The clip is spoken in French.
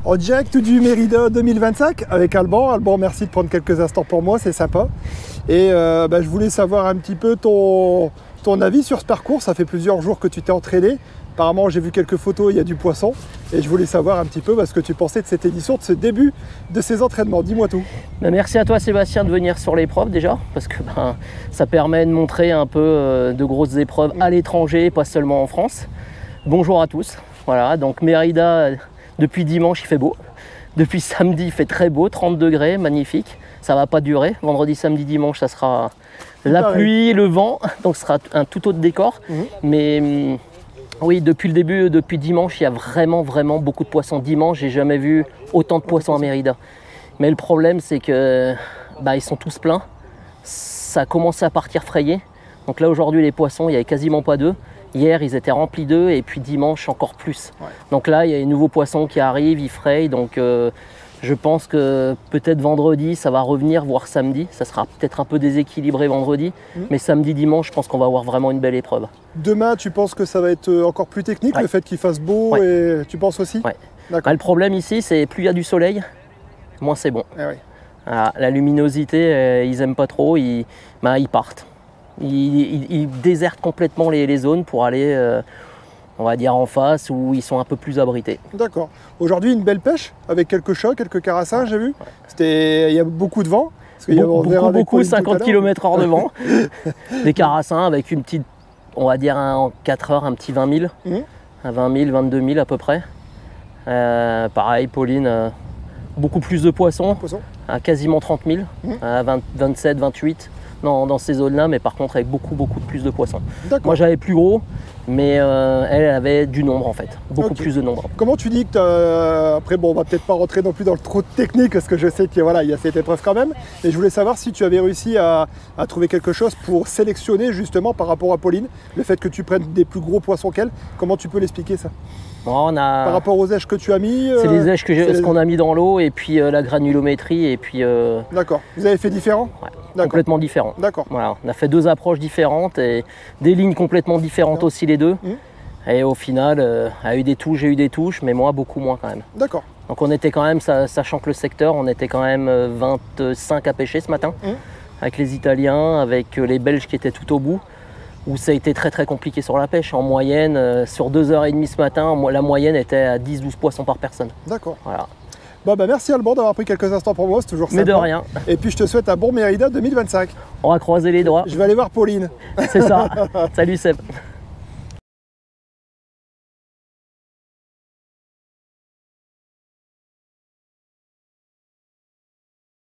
En direct du Mérida 2025 avec Alban. Alban, merci de prendre quelques instants pour moi, c'est sympa. Et je voulais savoir un petit peu ton avis sur ce parcours. Ça fait plusieurs jours que tu t'es entraîné. Apparemment, j'ai vu quelques photos, il y a du poisson. Et je voulais savoir un petit peu ce que tu pensais de cette édition, de ce début de ces entraînements. Dis-moi tout. Merci à toi Sébastien de venir sur l'épreuve déjà, parce que ça permet de montrer un peu de grosses épreuves à l'étranger, pas seulement en France. Bonjour à tous. Voilà, donc Mérida, depuis dimanche il fait beau. Depuis samedi il fait très beau, 30 degrés, magnifique. Ça va pas durer. Vendredi, samedi, dimanche, ça sera la pluie, le vent, donc ce sera un tout autre décor. Mais oui, depuis le début, depuis dimanche, il y a vraiment beaucoup de poissons. Dimanche, j'ai jamais vu autant de poissons à Mérida. Mais le problème, c'est que ils sont tous pleins. Ça a commencé à partir frayé. Donc là, aujourd'hui, les poissons, il n'y avait quasiment pas d'œufs. Hier, ils étaient remplis d'œufs et puis dimanche, encore plus. Ouais. Donc là, il y a les nouveaux poissons qui arrivent, ils frayent. Donc je pense que peut-être vendredi, ça va revenir, voire samedi. Ça sera peut-être un peu déséquilibré vendredi. Mais samedi, dimanche, je pense qu'on va avoir vraiment une belle épreuve. Demain, tu penses que ça va être encore plus technique, le fait qu'il fasse beau, et tu penses aussi? Le problème ici, c'est plus il y a du soleil, moins c'est bon. Ah oui. Voilà, la luminosité, ils n'aiment pas trop, ils partent. Ils désertent complètement les zones pour aller, on va dire, en face où ils sont un peu plus abrités. D'accord. Aujourd'hui, une belle pêche avec quelques chocs, quelques carassins, j'ai vu. Il y a beaucoup de vent. Beaucoup, 50 km/h de vent. Des carassins avec une petite, on va dire en 4 heures, un petit 20 000. À 20 000, 22 000 à peu près. Pareil, Pauline, beaucoup plus de poissons. À quasiment 30 000, à 27, 28. Non, dans ces zones-là, mais par contre avec beaucoup plus de poissons. Moi j'avais plus gros, mais elle avait du nombre en fait, beaucoup plus de nombre. Comment tu dis que après on va peut-être pas rentrer non plus dans le trop technique parce que je sais qu'il y a cette épreuve quand même, mais je voulais savoir si tu avais réussi à trouver quelque chose pour sélectionner justement par rapport à Pauline, le fait que tu prennes des plus gros poissons qu'elle, comment tu peux l'expliquer ça? Par rapport aux èches que tu as mis, c'est les èches qu'on a mis dans l'eau et puis la granulométrie et puis. D'accord. Vous avez fait différent? Complètement différent. D'accord. Voilà, on a fait 2 approches différentes et des lignes complètement différentes aussi les deux. Et au final, a eu des touches, j'ai eu des touches, mais moi beaucoup moins quand même. D'accord. Donc on était quand même, sachant que le secteur, on était quand même 25 à pêcher ce matin, avec les Italiens, avec les Belges qui étaient tout au bout, où ça a été très compliqué sur la pêche. En moyenne, sur 2h30 ce matin, la moyenne était à 10-12 poissons par personne. D'accord. Voilà. Merci Alban d'avoir pris quelques instants pour moi, c'est toujours sympa. Mais de rien. Et puis je te souhaite un bon Mérida 2025. On va croiser les doigts. Je vais aller voir Pauline. C'est ça. Salut Seb.